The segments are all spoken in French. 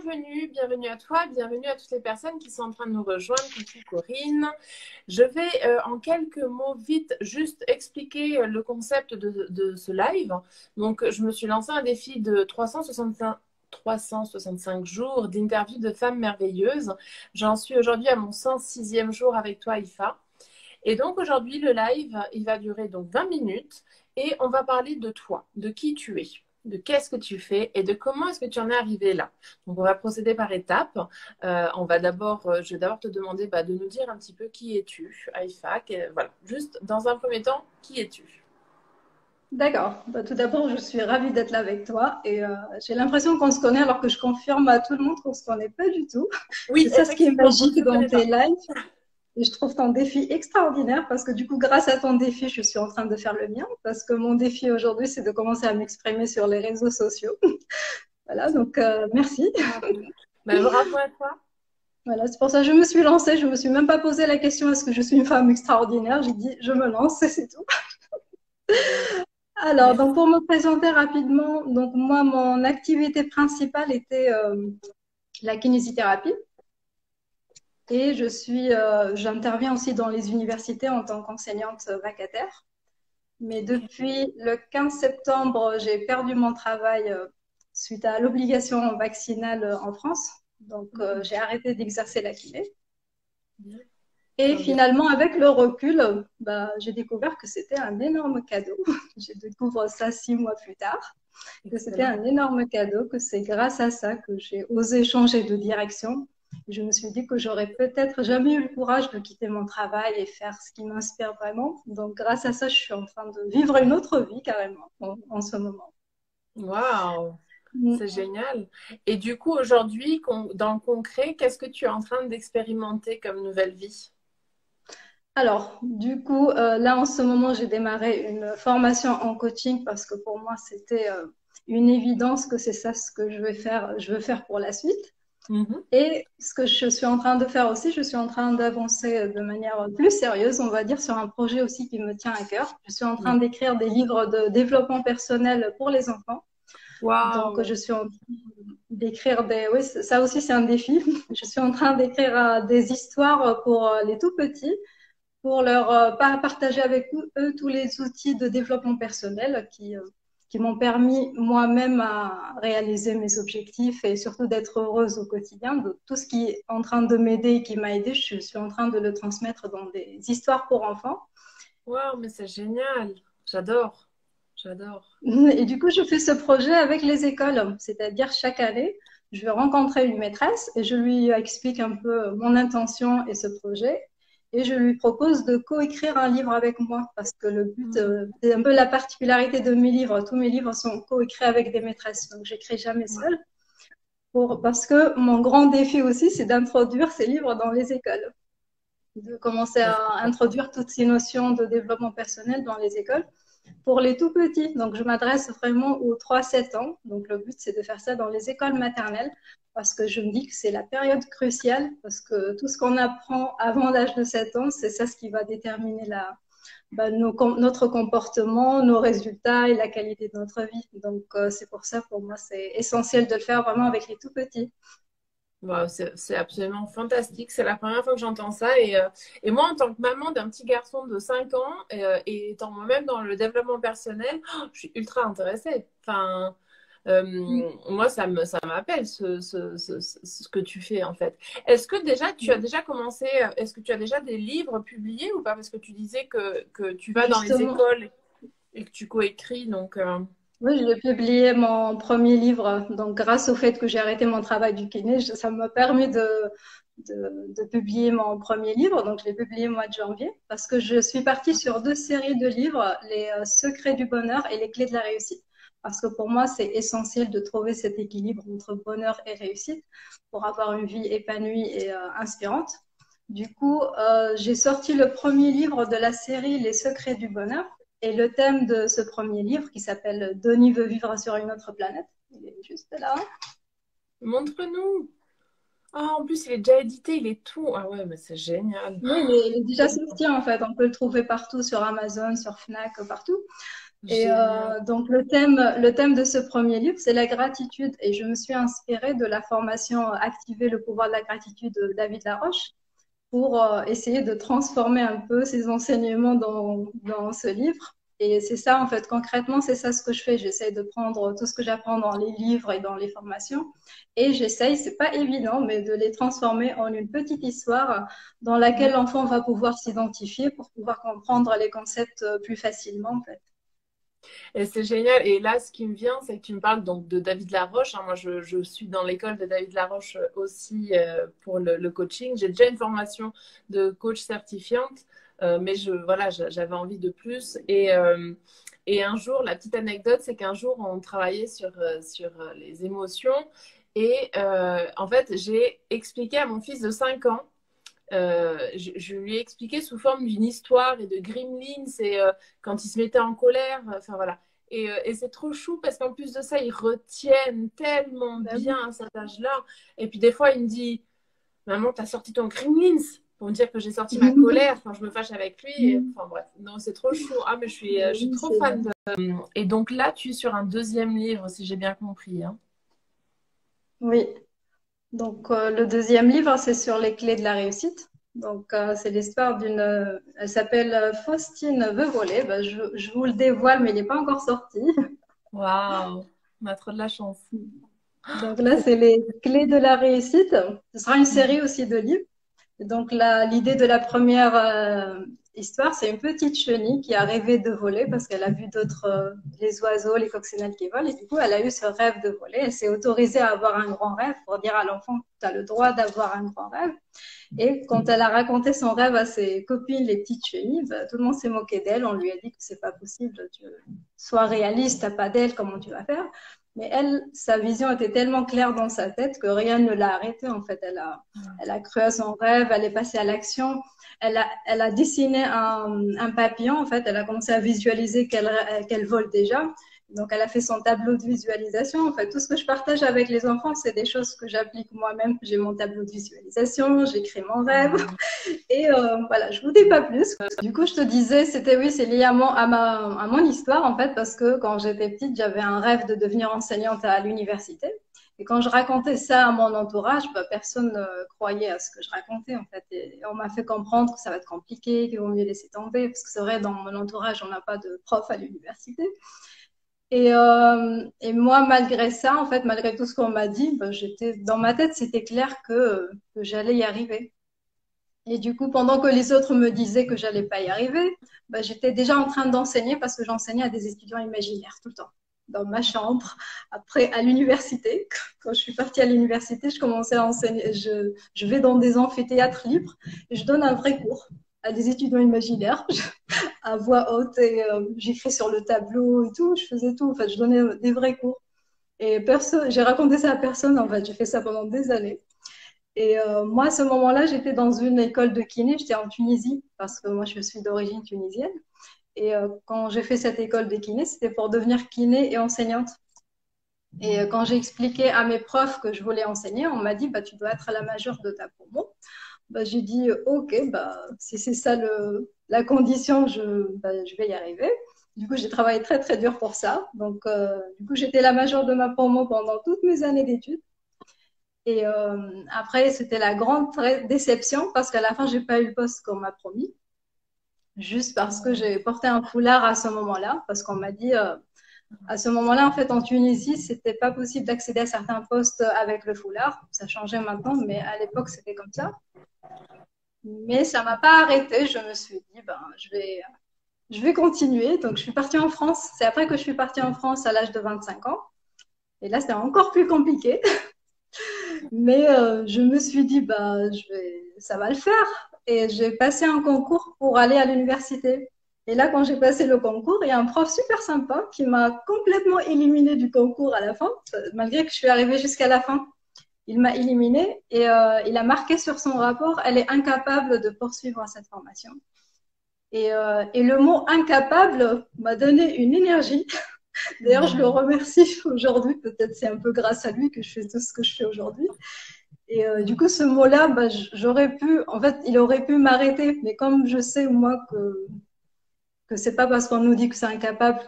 bienvenue, bienvenue à toi, bienvenue à toutes les personnes qui sont en train de nous rejoindre. Coucou Corinne. Je vais en quelques mots vite juste expliquer le concept de ce live. Donc, je me suis lancé un défi de 365 jours d'interview de femmes merveilleuses. J'en suis aujourd'hui à mon 106e jour avec toi, Ifa. Et donc aujourd'hui, le live, il va durer donc 20 minutes et on va parler de toi, de qui tu es, de qu'est-ce que tu fais et de comment est-ce que tu en es arrivé là. Donc on va procéder par étapes. Je vais d'abord te demander de nous dire un petit peu qui es-tu, Aïfa. Voilà, juste dans un premier temps, qui es-tu? D'accord. Bah, tout d'abord, je suis ravie d'être là avec toi et j'ai l'impression qu'on se connaît alors que je confirme à tout le monde qu'on se connaît pas du tout. C'est Oui, ça ce qui est effectivement, on ne magique se dans connaît tes pas. lives. Et je trouve ton défi extraordinaire parce que du coup, grâce à ton défi, je suis en train de faire le mien parce que mon défi aujourd'hui, c'est de commencer à m'exprimer sur les réseaux sociaux. Voilà, donc merci. Bravo. Bravo à toi. Voilà, c'est pour ça que je me suis lancée. Je me suis même pas posé la question est-ce que je suis une femme extraordinaire. J'ai dit je me lance et c'est tout. Génial. Alors, Merci. donc pour me présenter rapidement, donc moi, mon activité principale était la kinésithérapie et j'interviens aussi dans les universités en tant qu'enseignante vacataire. Mais depuis le 15 septembre, j'ai perdu mon travail suite à l'obligation vaccinale en France. Donc, j'ai arrêté d'exercer la kiné. Bien. Et Tant mieux. finalement, avec le recul, bah, j'ai découvert que c'était un énorme cadeau. Je découvre ça 6 mois plus tard, que c'était Excellent. un énorme cadeau, que c'est grâce à ça que j'ai osé changer de direction. Je me suis dit que j'aurais peut-être jamais eu le courage de quitter mon travail et faire ce qui m'inspire vraiment. Donc, grâce à ça, je suis en train de vivre une autre vie carrément en ce moment. Waouh, c'est Mm. génial. Et du coup, aujourd'hui, dans le concret, qu'est-ce que tu es en train d'expérimenter comme nouvelle vie? Alors, du coup, là, en ce moment, j'ai démarré une formation en coaching parce que pour moi, c'était une évidence que c'est ça ce que je veux faire pour la suite. Mhm. Et ce que je suis en train de faire aussi, je suis en train d'avancer de manière plus sérieuse, on va dire, sur un projet aussi qui me tient à cœur. Je suis en train d'écrire des livres de développement personnel pour les enfants. Donc, Waouh, je suis en train d'écrire des... Oui, ça aussi, c'est un défi. Je suis en train d'écrire des histoires pour les tout petits pour leur partager avec eux tous les outils de développement personnel qui m'ont permis moi-même à réaliser mes objectifs et surtout d'être heureuse au quotidien. Donc, tout ce qui est en train de m'aider et qui m'a aidé, je suis en train de le transmettre dans des histoires pour enfants. waouh, mais c'est génial. J'adore, j'adore. Et du coup, je fais ce projet avec les écoles, c'est-à-dire chaque année, je vais rencontrer une maîtresse et je lui explique un peu mon intention et ce projet. Et je lui propose de coécrire un livre avec moi parce que le but, Mhm. c'est un peu la particularité de mes livres. Tous mes livres sont coécrits avec des maîtresses, donc j'écris jamais seule. Parce que mon grand défi aussi, c'est d'introduire ces livres dans les écoles, de commencer Ça, à c'est important. introduire toutes ces notions de développement personnel dans les écoles pour les tout petits. Donc, je m'adresse vraiment aux 3-7 ans. Donc, le but, c'est de faire ça dans les écoles maternelles parce que je me dis que c'est la période cruciale parce que tout ce qu'on apprend avant l'âge de 7 ans, c'est ça ce qui va déterminer notre comportement, nos résultats et la qualité de notre vie. Donc, c'est pour ça, pour moi, c'est essentiel de le faire vraiment avec les tout petits. Waouh, c'est absolument fantastique. C'est la première fois que j'entends ça. Et moi, en tant que maman d'un petit garçon de 5 ans et étant moi-même dans le développement personnel, je suis ultra intéressée. Enfin, moi, ça m'appelle ce que tu fais en fait. Est-ce que déjà tu as déjà commencé, est-ce que tu as déjà des livres publiés ou pas? Parce que tu disais que tu vas dans les Justement, écoles et que tu coécris. Donc, oui, j'ai publié mon premier livre. Donc, grâce au fait que j'ai arrêté mon travail du kiné, ça m'a permis de publier mon premier livre. Donc, je l'ai publié au mois de janvier parce que je suis partie sur 2 séries de livres, Les secrets du bonheur et Les clés de la réussite. Parce que pour moi, c'est essentiel de trouver cet équilibre entre bonheur et réussite pour avoir une vie épanouie et inspirante. Du coup, j'ai sorti le premier livre de la série Les secrets du bonheur. Et le thème de ce premier livre, qui s'appelle Donnie veut vivre sur une autre planète, il est juste là. montre-nous. Ah, en plus, il est déjà édité, il est tout. Ah ouais, mais c'est génial. Oui, il est déjà sorti en fait. On peut le trouver partout sur Amazon, sur Fnac, partout. Et Génial. donc le thème de ce premier livre, c'est la gratitude. Et je me suis inspirée de la formation Activer le pouvoir de la gratitude de David Laroche pour essayer de transformer un peu ces enseignements dans ce livre. Et c'est ça, en fait, concrètement, c'est ça ce que je fais. J'essaye de prendre tout ce que j'apprends dans les livres et dans les formations et j'essaye, c'est pas évident, mais de les transformer en une petite histoire dans laquelle Ouais. l'enfant va pouvoir s'identifier pour pouvoir comprendre les concepts plus facilement, en fait. Et c'est génial. Et là, ce qui me vient, c'est que tu me parles donc de David Laroche, hein. Moi, je suis dans l'école de David Laroche aussi pour le coaching. J'ai déjà une formation de coach certifiante, mais voilà, j'avais envie de plus. Et un jour, la petite anecdote, c'est qu'un jour, on travaillait sur les émotions. Et en fait, j'ai expliqué à mon fils de 5 ans je lui ai expliqué sous forme d'une histoire et de Gremlins et quand il se mettait en colère, enfin voilà. Et c'est trop chou parce qu'en plus de ça, ils retiennent tellement Ben oui. bien à cet âge-là. Et puis des fois, il me dit, Maman, t'as sorti ton Gremlins pour me dire que j'ai sorti ma colère quand je me fâche avec lui. Enfin bref, non, c'est trop chou. Ah, mais je suis Oui, trop fan de. Et donc là, tu es sur un deuxième livre, si j'ai bien compris, hein. oui. Donc, le deuxième livre, c'est sur les clés de la réussite. Donc, c'est l'histoire elle s'appelle Faustine veut voler. Ben, je vous le dévoile, mais il n'est pas encore sorti. Waouh, on a trop de la chance. Donc là, c'est les clés de la réussite. Ce sera une Mhm. série aussi de livres. Donc l'idée de la première histoire, c'est une petite chenille qui a rêvé de voler parce qu'elle a vu d'autres, les oiseaux, les coccinelles qui volent. Et du coup, elle a eu ce rêve de voler. Elle s'est autorisée à avoir un grand rêve pour dire à l'enfant, tu as le droit d'avoir un grand rêve. Et quand elle a raconté son rêve à ses copines, les petites chenilles, bah, tout le monde s'est moqué d'elle. On lui a dit que c'est pas possible. Sois réaliste, t'as pas d'aile, comment tu vas faire? Mais elle, sa vision était tellement claire dans sa tête que rien ne l'a arrêtée. En fait, elle a cru à son rêve, elle est passée à l'action. Elle a dessiné un papillon. En fait, elle a commencé à visualiser qu'elle vole déjà. Donc, elle a fait son tableau de visualisation. En fait, tout ce que je partage avec les enfants, c'est des choses que j'applique moi-même. J'ai mon tableau de visualisation, j'écris mon rêve. Mhm. Et voilà, je vous dis pas plus. Du coup, je te disais, c'était oui, c'est lié à mon histoire, en fait, parce que quand j'étais petite, j'avais un rêve de devenir enseignante à l'université. Et quand je racontais ça à mon entourage, bah, personne ne croyait à ce que je racontais, en fait. Et on m'a fait comprendre que ça va être compliqué, qu'il vaut mieux laisser tomber, parce que c'est vrai, dans mon entourage, on n'a pas de prof à l'université. Et moi, malgré ça, en fait, malgré tout ce qu'on m'a dit, ben, dans ma tête, c'était clair que j'allais y arriver. Et du coup, pendant que les autres me disaient que j'allais pas y arriver, ben, j'étais déjà en train d'enseigner parce que j'enseignais à des étudiants imaginaires tout le temps, dans ma chambre. Après, à l'université, quand je suis partie à l'université, je commençais à enseigner. Je vais dans des amphithéâtres libres et je donne un vrai cours à des étudiants imaginaires à voix haute et j'écris sur le tableau et tout. Je faisais tout. En fait, je donnais des vrais cours. Et personne, j'ai raconté ça à personne. En fait, j'ai fait ça pendant des années. Et moi, à ce moment-là, j'étais dans une école de kiné. J'étais en Tunisie parce que moi, je suis d'origine tunisienne. Et quand j'ai fait cette école de kiné, c'était pour devenir kiné et enseignante. Et quand j'ai expliqué à mes profs que je voulais enseigner, on m'a dit, bah, tu dois être à la majeure de ta promo. Bah, j'ai dit, OK, bah, si c'est ça la condition, je vais y arriver. Du coup, j'ai travaillé très, très dur pour ça. Donc, du coup, j'étais la majeure de ma promo pendant toutes mes années d'études. Et après, c'était la grande déception parce qu'à la fin, j'ai pas eu le poste qu'on m'a promis, juste parce que j'ai porté un foulard à ce moment-là, parce qu'on m'a dit, à ce moment-là, en fait, en Tunisie, c'était pas possible d'accéder à certains postes avec le foulard. Ça a changé maintenant, mais à l'époque, c'était comme ça. Mais ça m'a pas arrêté. Je me suis dit, ben, je vais continuer. Donc, je suis partie en France. C'est après que je suis partie en France à l'âge de 25 ans. Et là, c'était encore plus compliqué. Mais je me suis dit, bah, ça va le faire. Et j'ai passé un concours pour aller à l'université. Et là, quand j'ai passé le concours, il y a un prof super sympa qui m'a complètement éliminée du concours à la fin, malgré que je suis arrivée jusqu'à la fin. Il m'a éliminée et il a marqué sur son rapport, elle est incapable de poursuivre cette formation. Et le mot incapable m'a donné une énergie. D'ailleurs, je le Mhm. remercie aujourd'hui. Peut-être c'est un peu grâce à lui que je fais tout ce que je fais aujourd'hui. Et du coup, ce mot-là, bah, j'aurais pu, en fait, il aurait pu m'arrêter. Mais comme je sais, moi, que que c'est pas parce qu'on nous dit que c'est incapable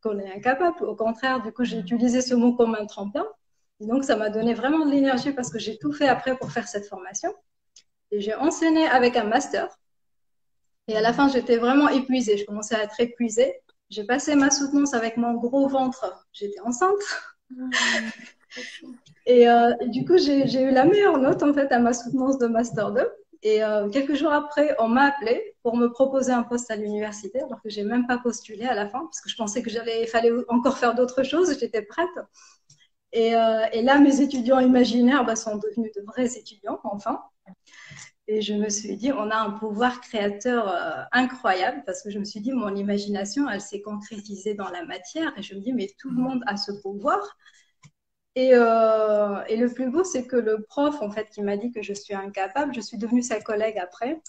qu'on est incapable. Au contraire, du coup, j'ai utilisé ce mot comme un tremplin. Et donc, ça m'a donné vraiment de l'énergie parce que j'ai tout fait après pour faire cette formation. Et j'ai enseigné avec un master. Et à la fin, j'étais vraiment épuisée. Je commençais à être épuisée. J'ai passé ma soutenance avec mon gros ventre. J'étais enceinte. Et du coup, j'ai eu la meilleure note en fait à ma soutenance de Master 2. Et quelques jours après, on m'a appelé pour me proposer un poste à l'université, alors que j'ai même pas postulé à la fin, parce que je pensais que il fallait encore faire d'autres choses. J'étais prête. Et là, mes étudiants imaginaires sont devenus de vrais étudiants, enfin. Et je me suis dit, on a un pouvoir créateur incroyable, parce que je me suis dit, mon imagination, elle s'est concrétisée dans la matière. Et je me dis, mais tout le monde a ce pouvoir. Et le plus beau, c'est que le prof, en fait, qui m'a dit que je suis incapable, je suis devenue sa collègue après.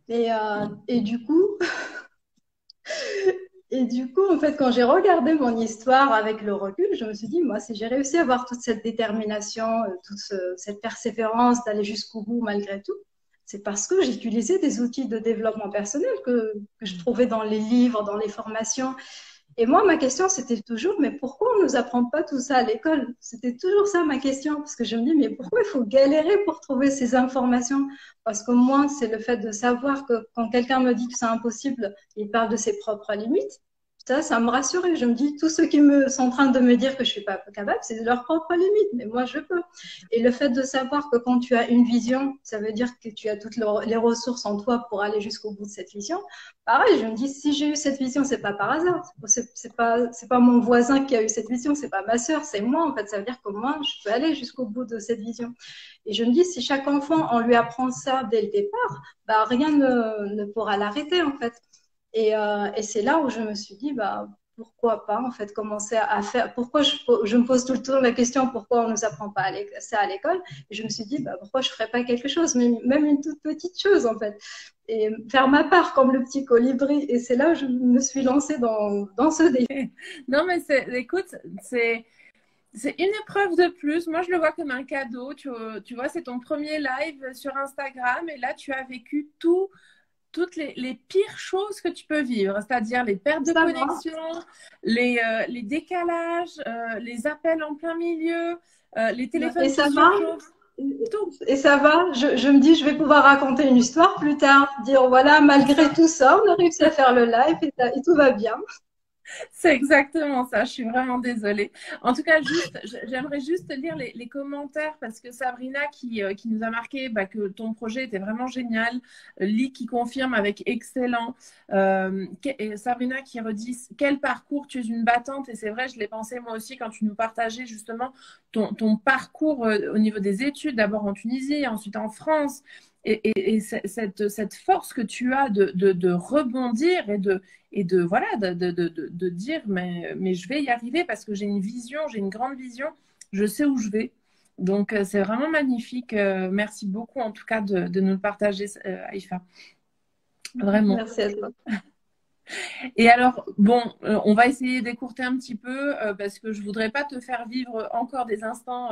Et du coup, en fait, quand j'ai regardé mon histoire avec le recul, je me suis dit, moi, si j'ai réussi à avoir toute cette détermination, cette persévérance d'aller jusqu'au bout malgré tout, c'est parce que j'ai utilisé des outils de développement personnel que je trouvais dans les livres, dans les formations. Et moi, ma question, c'était toujours, mais pourquoi on ne nous apprend pas tout ça à l'école? C'était toujours ça ma question, parce que je me dis, mais pourquoi il faut galérer pour trouver ces informations? Parce que moi, c'est le fait de savoir que quand quelqu'un me dit que c'est impossible, il parle de ses propres limites. Ça me rassure et je me dis, tous ceux sont en train de me dire que je suis pas capable, c'est leurs propres limites, mais moi, je peux. Et le fait de savoir que quand tu as une vision, ça veut dire que tu as toutes les ressources en toi pour aller jusqu'au bout de cette vision. Pareil, je me dis, si j'ai eu cette vision, c'est pas par hasard. C'est pas mon voisin qui a eu cette vision, c'est pas ma sœur, c'est moi. En fait, ça veut dire que moi, je peux aller jusqu'au bout de cette vision. Et je me dis, si chaque enfant, on lui apprend ça dès le départ, rien ne pourra l'arrêter, en fait. Et c'est là où je me suis dit, pourquoi pas, en fait, commencer à faire. Pourquoi je me pose tout le temps la question, pourquoi on ne nous apprend pas ça à l'école? Et je me suis dit, pourquoi je ne ferais pas quelque chose, même une toute petite chose, en fait. Et faire ma part comme le petit colibri. Et c'est là où je me suis lancée dans ce défi. Non, mais écoute, c'est une épreuve de plus. Moi, je le vois comme un cadeau. Tu vois, c'est ton premier live sur Instagram et là, tu as vécu toutes les pires choses que tu peux vivre, c'est-à-dire les pertes de connexion, les décalages, les appels en plein milieu, les téléphones qui surchauffent. Tout. Et ça va, je me dis, je vais pouvoir raconter une histoire plus tard, dire voilà, malgré tout ça, on a réussi à faire le live et tout va bien. C'est exactement ça, je suis vraiment désolée. En tout cas, j'aimerais juste lire les commentaires parce que Sabrina qui nous a marqué que ton projet était vraiment génial. Lee qui confirme avec excellent. Et Sabrina qui redit quel parcours, tu es une battante. Et c'est vrai, je l'ai pensé moi aussi quand tu nous partageais justement ton parcours au niveau des études, d'abord en Tunisie, ensuite en France. Et cette force que tu as de rebondir voilà, de dire mais je vais y arriver parce que j'ai une vision, j'ai une grande vision, je sais où je vais. Donc c'est vraiment magnifique. Merci beaucoup en tout cas de nous le partager, Aïfa. Vraiment. Merci à toi. Et alors, bon, on va essayer d'écourter un petit peu parce que je voudrais pas te faire vivre encore des instants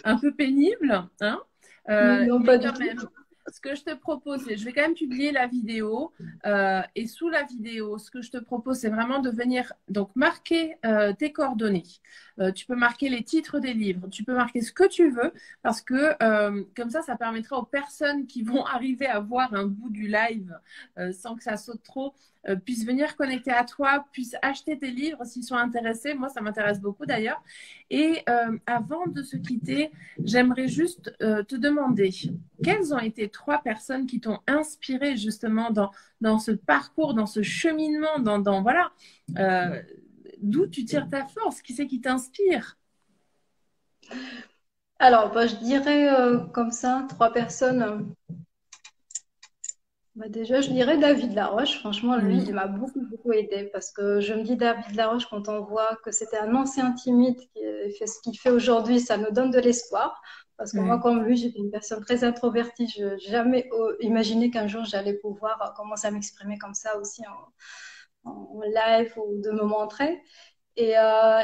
un peu pénibles, hein. Non, Mais pas du quand même, tout. ce que je te propose, c'est je vais quand même publier la vidéo et sous la vidéo, ce que je te propose, c'est vraiment de venir donc marquer tes coordonnées. Tu peux marquer les titres des livres, tu peux marquer ce que tu veux parce que comme ça permettra aux personnes qui vont arriver à voir un bout du live sans que ça saute trop puissent venir connecter à toi, puissent acheter tes livres s'ils sont intéressés. Moi, ça m'intéresse beaucoup d'ailleurs. Et avant de se quitter, j'aimerais juste te demander quelles ont été 3 personnes qui t'ont inspiré justement dans ce parcours, dans ce cheminement, voilà, d'où tu tires ta force, qui c'est qui t'inspire? Alors, je dirais comme ça, 3 personnes. Déjà, je dirais David Laroche. Franchement, lui, il m'a beaucoup, beaucoup aidé parce que je me dis, David Laroche, quand on voit que c'était un ancien timide qui fait ce qu'il fait aujourd'hui, ça nous donne de l'espoir. Parce que moi, comme lui, j'étais une personne très introvertie. Je n'ai jamais imaginé qu'un jour, j'allais pouvoir commencer à m'exprimer comme ça aussi en live ou de me montrer. Et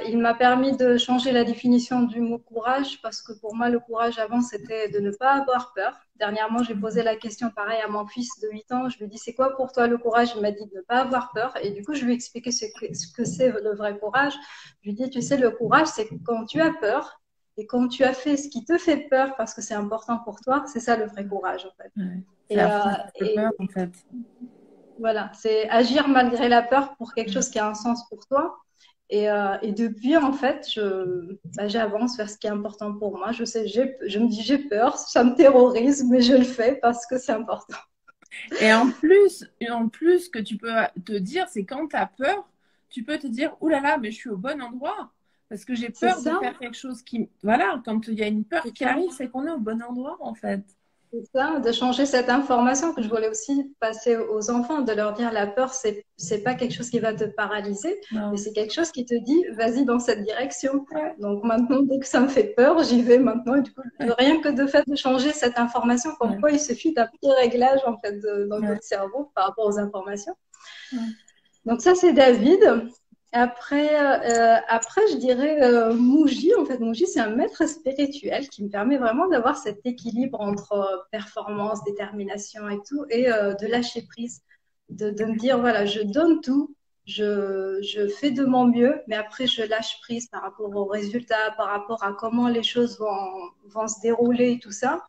il m'a permis de changer la définition du mot courage parce que pour moi, le courage avant, c'était de ne pas avoir peur. Dernièrement, j'ai posé la question pareil à mon fils de 8 ans. Je lui ai dit, c'est quoi pour toi le courage? Il m'a dit de ne pas avoir peur. Et du coup, je lui ai expliqué ce que c'est le vrai courage. Je lui ai dit, tu sais, le courage, c'est quand tu as peur et quand tu as fait ce qui te fait peur parce que c'est important pour toi, c'est ça le vrai courage en fait. Ouais. C'est Et, affronter cette peur, en fait. voilà, c'est agir malgré la peur pour quelque chose qui a un sens pour toi. Et depuis, en fait, j'avance vers ce qui est important pour moi. Je sais, je me dis, j'ai peur, ça me terrorise, mais je le fais parce que c'est important. Et en plus, ce que tu peux te dire, c'est quand tu as peur, tu peux te dire, ouh là là, mais je suis au bon endroit. Parce que j'ai C'est peur de ça, faire quelque chose qui... Voilà, quand il y a une peur c'est qui ça. arrive, c'est qu'on est au bon endroit, en fait. C'est ça, de changer cette information que je voulais aussi passer aux enfants, de leur dire la peur, c'est pas quelque chose qui va te paralyser, mais Non. c'est quelque chose qui te dit vas-y dans cette direction. Ouais, Donc maintenant, dès que ça me fait peur, j'y vais maintenant. Et du coup, ouais, rien que de fait de changer cette information, comme ouais, quoi il suffit d'un petit réglage en fait dans ouais, notre cerveau par rapport aux informations. ouais. Donc ça, c'est David. Après, je dirais Mouji. En fait, Mouji, c'est un maître spirituel qui me permet vraiment d'avoir cet équilibre entre performance, détermination et tout, et de lâcher prise, de me dire, voilà, je donne tout, je fais de mon mieux, mais après, je lâche prise par rapport aux résultats, par rapport à comment les choses vont se dérouler et tout ça.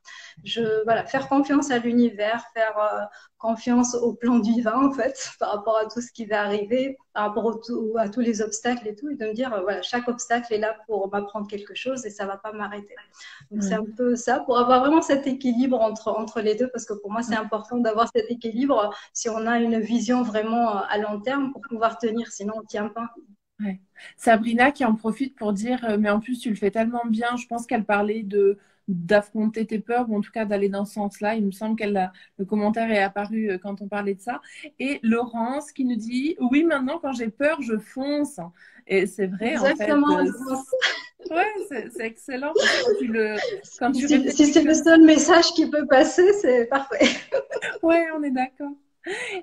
Voilà, faire confiance à l'univers, faire confiance au plan divin, en fait, par rapport à tout ce qui va arriver, par rapport à tous les obstacles et tout, et de me dire, voilà, chaque obstacle est là pour m'apprendre quelque chose et ça va pas m'arrêter. Donc, c'est Ouais. un peu ça, pour avoir vraiment cet équilibre entre les deux, parce que pour moi, c'est important d'avoir cet équilibre si on a une vision vraiment à long terme pour pouvoir tenir, sinon on tient pas. Ouais. Sabrina qui en profite pour dire, mais en plus tu le fais tellement bien, je pense qu'elle parlait de d'affronter tes peurs ou en tout cas d'aller dans ce sens-là. Il me semble le commentaire est apparu quand on parlait de ça. Et Laurence qui nous dit, oui, maintenant quand j'ai peur, je fonce. Et c'est vrai en fait. Exactement. Ouais, c'est excellent parce que quand tu Si réfléchis c'est le comme seul message qui peut passer, c'est parfait. ouais, on est d'accord.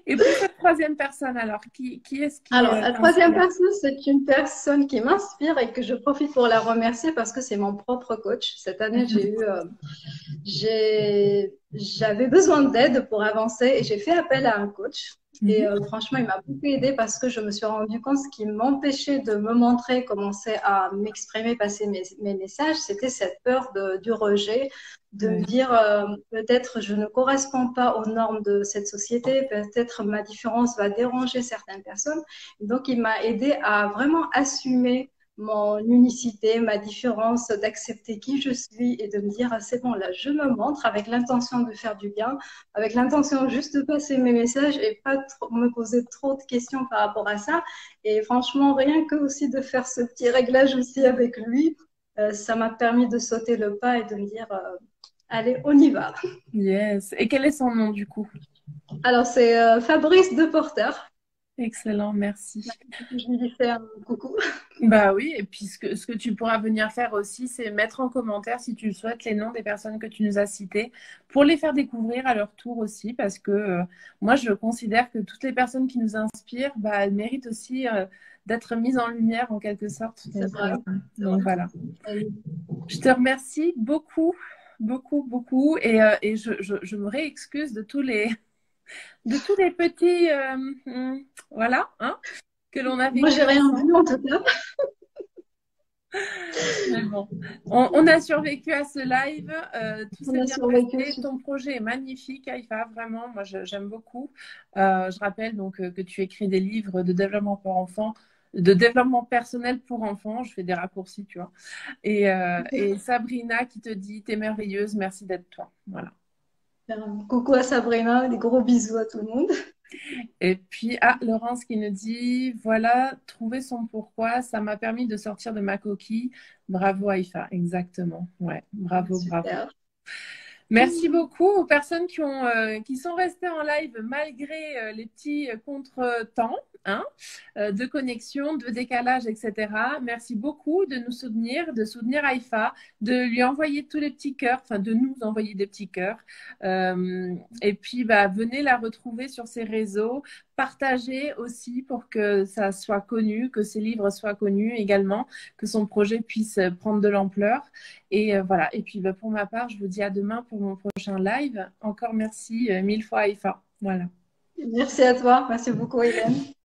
Et pour cette troisième personne, alors, qui est-ce qui Alors, la troisième t'inspire? personne, c'est une personne qui m'inspire et que je profite pour la remercier parce que c'est mon propre coach. Cette année, j'avais besoin d'aide pour avancer et j'ai fait appel à un coach. Et Mhm. franchement, il m'a beaucoup aidé parce que je me suis rendu compte ce qui m'empêchait de me montrer, commencer à m'exprimer, passer mes messages, c'était cette peur du rejet, de me Ouais. dire peut-être je ne corresponds pas aux normes de cette société, peut-être ma différence va déranger certaines personnes. Donc, il m'a aidé à vraiment assumer mon unicité, ma différence, d'accepter qui je suis et de me dire, ah, c'est bon, là, je me montre avec l'intention de faire du bien, avec l'intention juste de passer mes messages et pas me poser trop de questions par rapport à ça. Et franchement, rien que aussi de faire ce petit réglage aussi avec lui, ça m'a permis de sauter le pas et de me dire, allez, on y va. Yes. Et quel est son nom du coup? Alors, c'est Fabrice Deporter. Excellent, merci. Je lui fais un coucou. Bah oui, et puis ce que tu pourras venir faire aussi, c'est mettre en commentaire si tu le souhaites les noms des personnes que tu nous as citées pour les faire découvrir à leur tour aussi, parce que moi je considère que toutes les personnes qui nous inspirent, bah, elles méritent aussi d'être mises en lumière en quelque sorte. C'est vrai. C'est Donc vrai. voilà. Je te remercie beaucoup, beaucoup, beaucoup, et je me réexcuse de tous les petits, voilà, hein, que l'on a Moi, vécu j'ai rien ensemble. vu en tout cas. Mais bon, on a survécu à ce live, tout On s'est a bien survécu passé. aussi. Ton projet est magnifique, Haïfa, vraiment, moi j'aime beaucoup. Je rappelle donc que tu écris des livres de développement pour enfants, de développement personnel pour enfants. Je fais des raccourcis, tu vois. Et Sabrina qui te dit, t'es merveilleuse, merci d'être toi. Voilà. Coucou à Sabrina, des gros bisous à tout le monde. Et puis, Laurence qui nous dit, voilà, trouver son pourquoi, ça m'a permis de sortir de ma coquille. Bravo, Haïfa, exactement. Ouais, bravo, bravo. Super. Merci beaucoup aux personnes qui sont restées en live malgré les petits contretemps, hein, de connexion, de décalage, etc. Merci beaucoup de nous soutenir, de soutenir Haïfa, de lui envoyer tous les petits cœurs, enfin de nous envoyer des petits cœurs. Et puis, bah, venez la retrouver sur ses réseaux. partager aussi pour que ça soit connu, que ses livres soient connus également, que son projet puisse prendre de l'ampleur. Et voilà. Et puis pour ma part, je vous dis à demain pour mon prochain live. Encore merci mille fois, Aïfa. Voilà. Merci à toi. Merci beaucoup, Hélène.